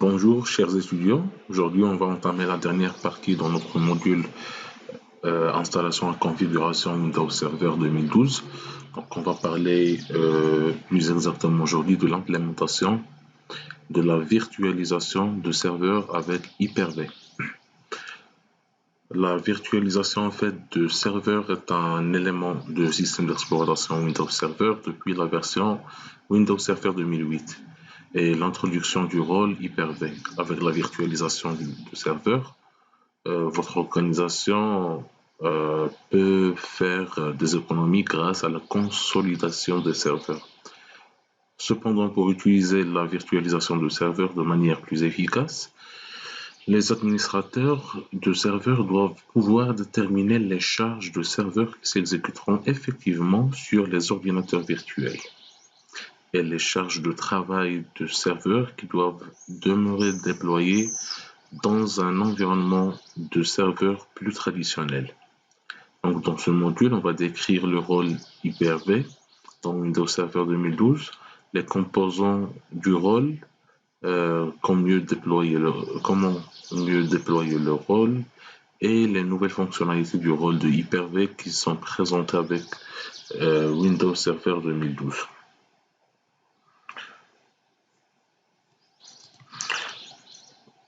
Bonjour chers étudiants, aujourd'hui on va entamer la dernière partie dans notre module installation et configuration Windows Server 2012. Donc on va parler plus exactement aujourd'hui de l'implémentation de la virtualisation de serveurs avec Hyper-V. La virtualisation en fait de serveurs est un élément du système d'exploitation Windows Server depuis la version Windows Server 2008 et l'introduction du rôle Hyper-V. Avec la virtualisation du serveur, votre organisation peut faire des économies grâce à la consolidation des serveurs. Cependant, pour utiliser la virtualisation de serveurs de manière plus efficace, les administrateurs de serveurs doivent pouvoir déterminer les charges de serveurs qui s'exécuteront effectivement sur les ordinateurs virtuels et les charges de travail de serveurs qui doivent demeurer déployées dans un environnement de serveur plus traditionnel. Donc, dans ce module, on va décrire le rôle Hyper-V dans Windows Server 2012, les composants du rôle, comment mieux déployer le rôle et les nouvelles fonctionnalités du rôle de Hyper-V qui sont présentées avec Windows Server 2012.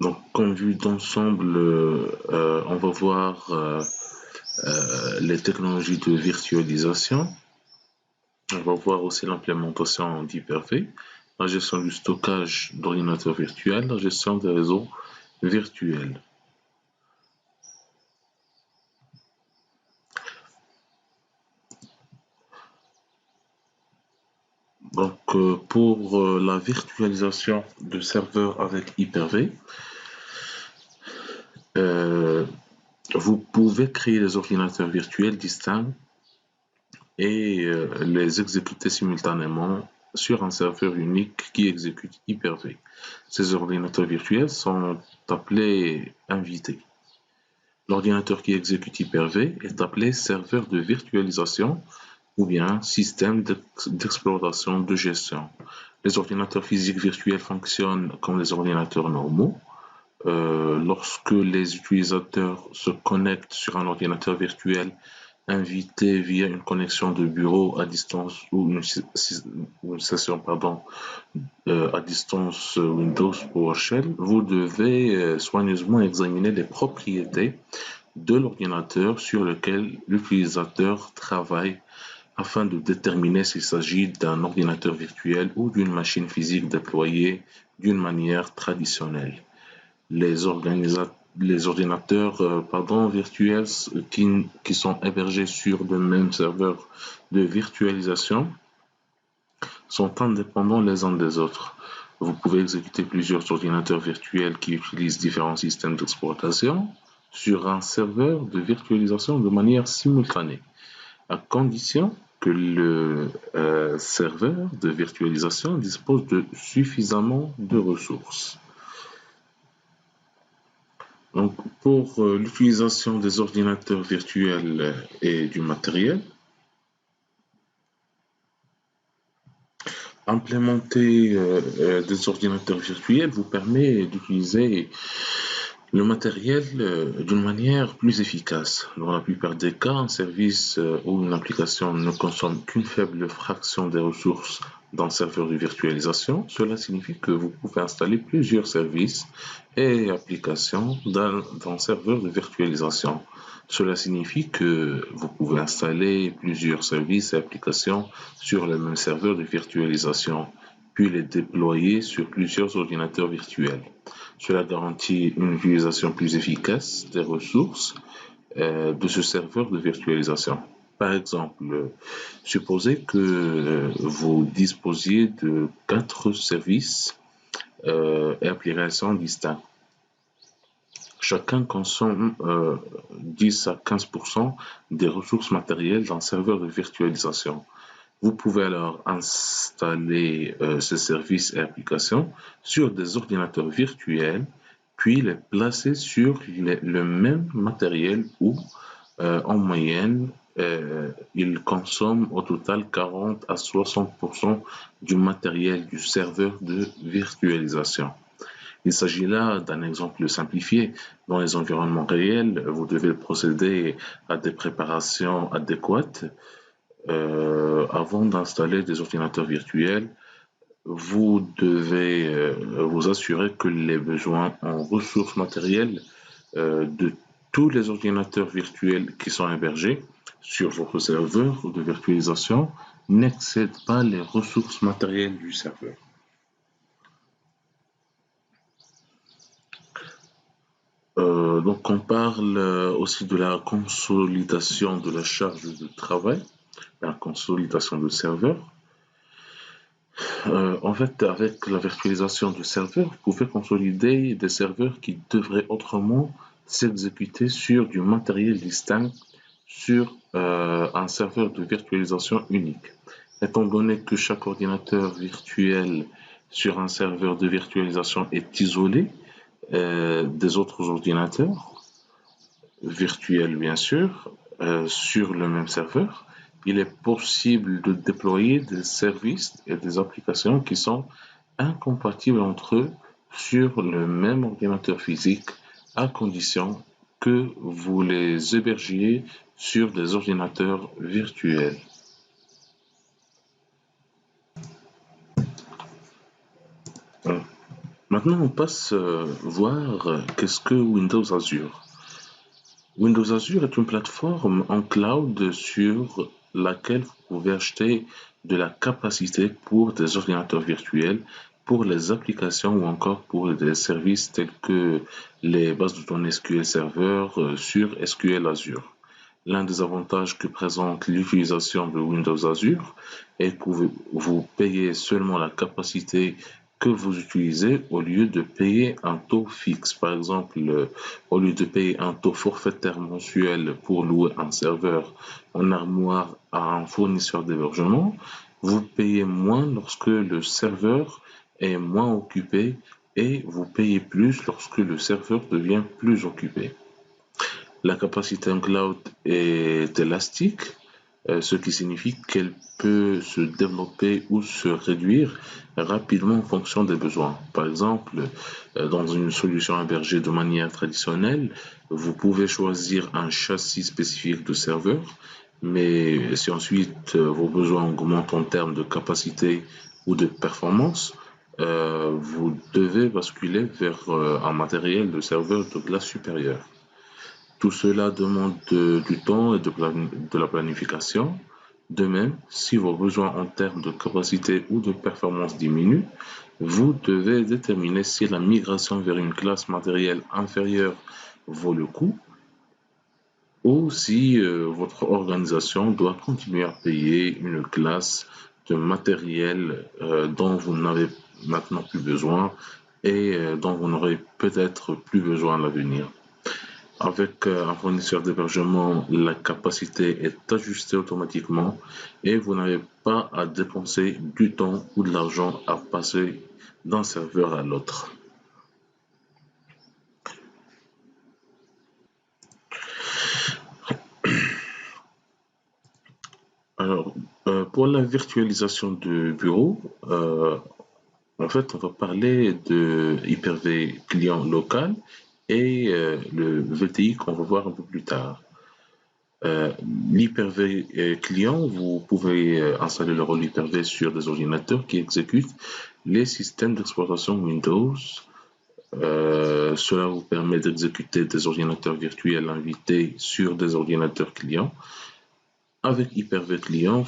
Donc, en vue d'ensemble, on va voir les technologies de virtualisation. On va voir aussi l'implémentation d'Hyper-V, la gestion du stockage d'ordinateurs virtuels, la gestion des réseaux virtuels. Donc, pour la virtualisation de serveurs avec Hyper-V, vous pouvez créer des ordinateurs virtuels distincts et les exécuter simultanément sur un serveur unique qui exécute Hyper-V. Ces ordinateurs virtuels sont appelés invités. L'ordinateur qui exécute Hyper-V est appelé serveur de virtualisation ou bien système d'exploitation de gestion. Les ordinateurs physiques virtuels fonctionnent comme les ordinateurs normaux. Lorsque les utilisateurs se connectent sur un ordinateur virtuel invité via une connexion de bureau à distance ou une session à distance Windows PowerShell, vous devez soigneusement examiner les propriétés de l'ordinateur sur lequel l'utilisateur travaille afin de déterminer s'il s'agit d'un ordinateur virtuel ou d'une machine physique déployée d'une manière traditionnelle. Les ordinateurs virtuels qui sont hébergés sur le même serveur de virtualisation sont indépendants les uns des autres. Vous pouvez exécuter plusieurs ordinateurs virtuels qui utilisent différents systèmes d'exploitation sur un serveur de virtualisation de manière simultanée, à condition que le serveur de virtualisation dispose de suffisamment de ressources. Donc, pour l'utilisation des ordinateurs virtuels et du matériel, implémenter des ordinateurs virtuels vous permet d'utiliser le matériel d'une manière plus efficace. Dans la plupart des cas, un service ou une application ne consomme qu'une faible fraction des ressources d'un serveur de virtualisation. Cela signifie que vous pouvez installer plusieurs services et applications dans un serveur de virtualisation. Cela signifie que vous pouvez installer plusieurs services et applications sur le même serveur de virtualisation, puis les déployer sur plusieurs ordinateurs virtuels. Cela garantit une utilisation plus efficace des ressources de ce serveur de virtualisation. Par exemple, supposez que vous disposiez de 4 services et applications distincts. Chacun consomme 10 à 15% des ressources matérielles d'un serveur de virtualisation. Vous pouvez alors installer ces services et applications sur des ordinateurs virtuels, puis les placer sur le même matériel où, en moyenne, ils consomment au total 40 à 60% du matériel du serveur de virtualisation. Il s'agit là d'un exemple simplifié. Dans les environnements réels, vous devez procéder à des préparations adéquates avant d'installer des ordinateurs virtuels. Vous devez vous assurer que les besoins en ressources matérielles de tous les ordinateurs virtuels qui sont hébergés sur votre serveur de virtualisation n'excèdent pas les ressources matérielles du serveur. Donc on parle aussi de la consolidation de la charge de travail, la consolidation de serveurs. En fait, avec la virtualisation de serveurs, vous pouvez consolider des serveurs qui devraient autrement s'exécuter sur du matériel distinct sur un serveur de virtualisation unique. Étant donné que chaque ordinateur virtuel sur un serveur de virtualisation est isolé des autres ordinateurs, virtuels bien sûr, sur le même serveur, il est possible de déployer des services et des applications qui sont incompatibles entre eux sur le même ordinateur physique à condition que vous les hébergiez sur des ordinateurs virtuels. Maintenant, on passe voir qu'est-ce que Windows Azure. Windows Azure est une plateforme en cloud sur laquelle vous pouvez acheter de la capacité pour des ordinateurs virtuels, pour les applications ou encore pour des services tels que les bases de données SQL Server sur SQL Azure. L'un des avantages que présente l'utilisation de Windows Azure est que vous payez seulement la capacité que vous utilisez au lieu de payer un taux fixe. Par exemple, au lieu de payer un taux forfaitaire mensuel pour louer un serveur en armoire à un fournisseur d'hébergement, vous payez moins lorsque le serveur est moins occupé et vous payez plus lorsque le serveur devient plus occupé. La capacité en cloud est élastique, ce qui signifie qu'elle peut se développer ou se réduire rapidement en fonction des besoins. Par exemple, dans une solution hébergée de manière traditionnelle, vous pouvez choisir un châssis spécifique de serveur, mais si ensuite vos besoins augmentent en termes de capacité ou de performance, vous devez basculer vers un matériel de serveur de classe supérieure. Tout cela demande du temps et de la planification. De même, si vos besoins en termes de capacité ou de performance diminuent, vous devez déterminer si la migration vers une classe matérielle inférieure vaut le coup ou si votre organisation doit continuer à payer une classe de matériel dont vous n'avez maintenant plus besoin et dont vous n'aurez peut-être plus besoin à l'avenir. Avec un fournisseur d'hébergement, la capacité est ajustée automatiquement et vous n'avez pas à dépenser du temps ou de l'argent à passer d'un serveur à l'autre. Alors, pour la virtualisation de bureau, en fait, on va parler de Hyper-V client local et le VTI qu'on va voir un peu plus tard. L'Hyper-V client, vous pouvez installer le rôle Hyper-V sur des ordinateurs qui exécutent les systèmes d'exploitation Windows. Cela vous permet d'exécuter des ordinateurs virtuels invités sur des ordinateurs clients. Avec Hyper-V client,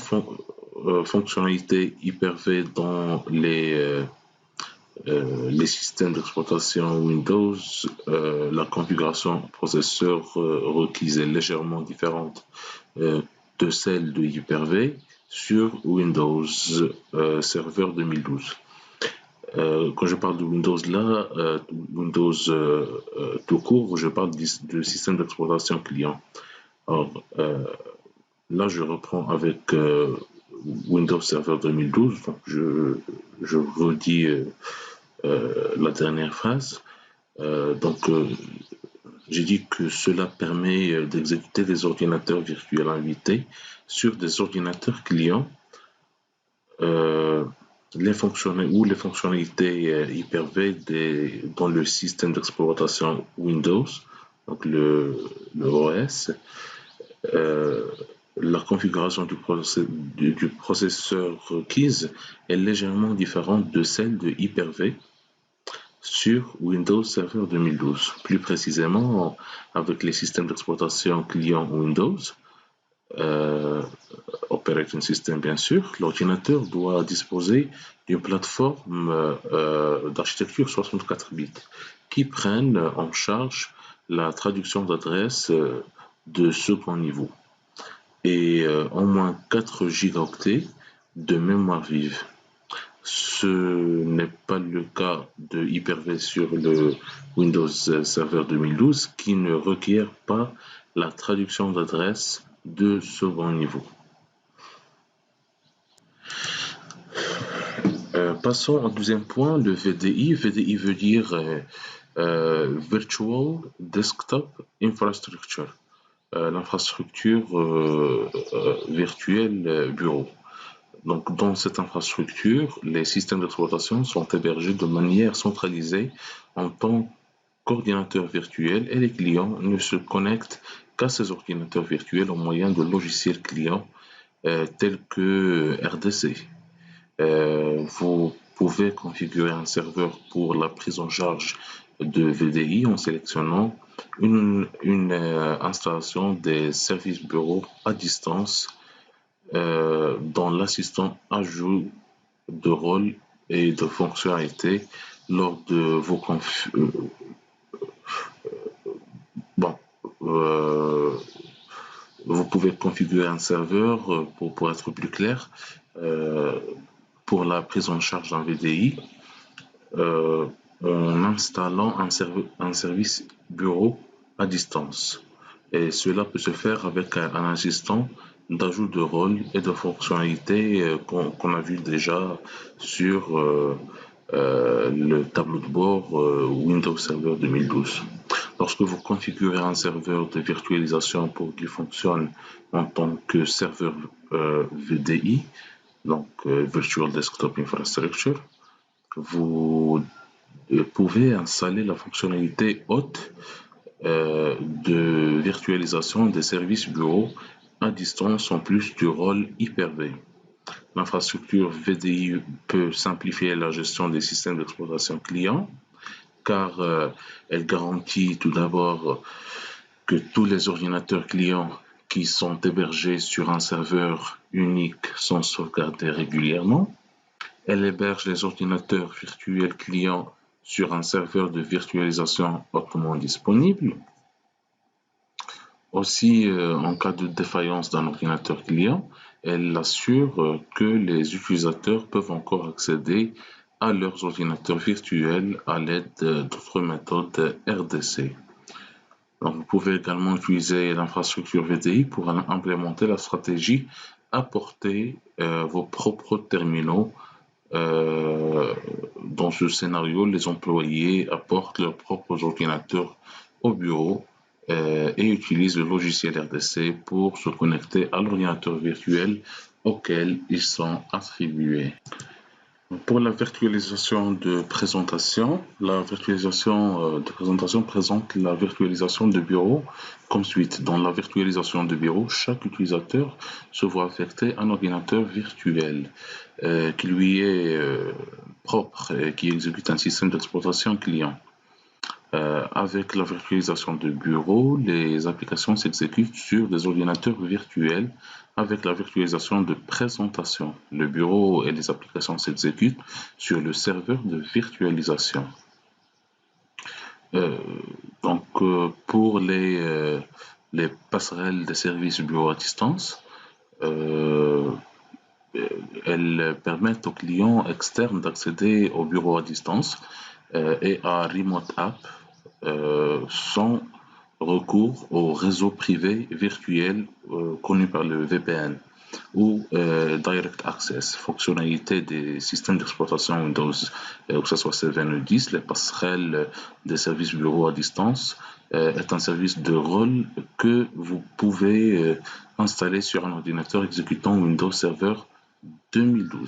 fonctionnalité Hyper-V dans les systèmes d'exploitation Windows, la configuration processeur requise est légèrement différente de celle de Hyper-V sur Windows Server 2012. Quand je parle de Windows là, Windows tout court, je parle de système d'exploitation client. Alors, là, je reprends avec Windows Server 2012, donc je redis la dernière phrase. J'ai dit que cela permet d'exécuter des ordinateurs virtuels invités sur des ordinateurs clients les fonctionnalités Hyper-V dans le système d'exploitation Windows, donc le OS. Euh, la configuration du processeur requise est légèrement différente de celle de Hyper-V sur Windows Server 2012. Plus précisément, avec les systèmes d'exploitation client Windows, euh, Operating System bien sûr, l'ordinateur doit disposer d'une plateforme d'architecture 64 bits qui prenne en charge la traduction d'adresses de second niveau et au moins 4 gigaoctets de mémoire vive. Ce n'est pas le cas de Hyper-V sur le Windows Server 2012 qui ne requiert pas la traduction d'adresses de second niveau. Passons au deuxième point, le VDI. VDI veut dire Virtual Desktop Infrastructure, l'infrastructure virtuelle bureau. Donc, dans cette infrastructure, les systèmes d'exploitation sont hébergés de manière centralisée en tant qu'ordinateurs virtuels et les clients ne se connectent qu'à ces ordinateurs virtuels au moyen de logiciels clients tels que RDC. Vous pouvez configurer un serveur pour la prise en charge de VDI en sélectionnant une installation des services bureaux à distance dans l'assistant ajout de rôle et de fonctionnalités lors de vos bon, euh, vous pouvez configurer un serveur pour être plus clair pour la prise en charge d'un VDI en installant un service bureau à distance. Et cela peut se faire avec un assistant d'ajout de rôle et de fonctionnalités qu'on a vu déjà sur le tableau de bord Windows Server 2012. Lorsque vous configurez un serveur de virtualisation pour qu'il fonctionne en tant que serveur VDI, donc Virtual Desktop Infrastructure, vous pouvez installer la fonctionnalité haute de virtualisation des services bureaux à distance en plus du rôle Hyper-V. L'infrastructure VDI peut simplifier la gestion des systèmes d'exploitation client car elle garantit tout d'abord que tous les ordinateurs clients qui sont hébergés sur un serveur unique sont sauvegardés régulièrement. Elle héberge les ordinateurs virtuels clients sur un serveur de virtualisation hautement disponible. Aussi, en cas de défaillance d'un ordinateur client, elle assure que les utilisateurs peuvent encore accéder à leurs ordinateurs virtuels à l'aide d'autres méthodes RDC. Donc, vous pouvez également utiliser l'infrastructure VDI pour implémenter la stratégie apporter vos propres terminaux. Dans ce scénario, les employés apportent leurs propres ordinateurs au bureau et utilisent le logiciel RDC pour se connecter à l'ordinateur virtuel auquel ils sont attribués. Pour la virtualisation de présentation, la virtualisation de présentation présente la virtualisation de bureau comme suite. Dans la virtualisation de bureau, chaque utilisateur se voit affecter un ordinateur virtuel qui lui est propre et qui exécute un système d'exploitation client. Avec la virtualisation de bureau, les applications s'exécutent sur des ordinateurs virtuels. Avec la virtualisation de présentation, le bureau et les applications s'exécutent sur le serveur de virtualisation. Pour les passerelles des services bureau à distance, elles permettent aux clients externes d'accéder au bureau à distance et à Remote App sans recours au réseau privé virtuel connu par le VPN ou Direct Access, fonctionnalité des systèmes d'exploitation Windows, que ce soit 7 ou 10, les passerelles des services bureau à distance est un service de rôle que vous pouvez installer sur un ordinateur exécutant Windows Server 2012.